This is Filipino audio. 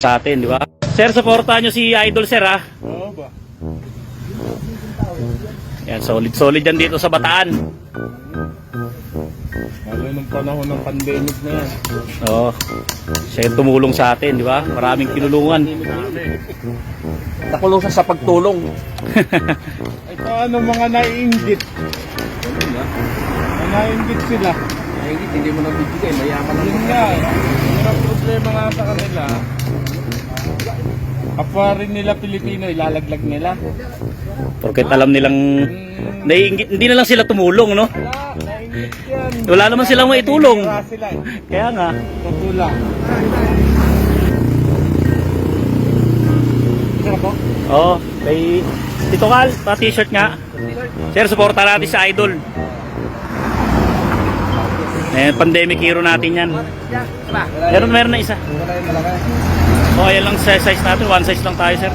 sa atin, di ba? Sir, supportahan nyo si Idol, sir, ha? Oo ba? Yan, solid yan dito sa Bataan. Lalo nung panahon ng pandemic na yan. Oo. Siya yung tumulong sa atin, di ba? Maraming kinulungan. Nakulong sa pagtulong. Ay, paano mga naiinggit? Naiinggit sila. Nahingit, hindi mo nabibigay. Mayaman lang. Yun nga, yung problema nga sa kanila, kapwa rin nila Pilipino, ilalaglag nila. Porket alam nilang naiinggit, hindi na lang sila tumulong, no? Wala, naiinggit yan. Wala naman silang maitulong. Wala sila. Kaya nga. Tutulak. Isa po? Oo, kay Tito Cal, pa-t-shirt nga. Sir, supporta natin sa Idol. Pandemic hero natin yan. Meron na isa. O, ayan lang size natin. One size lang tayo, sir.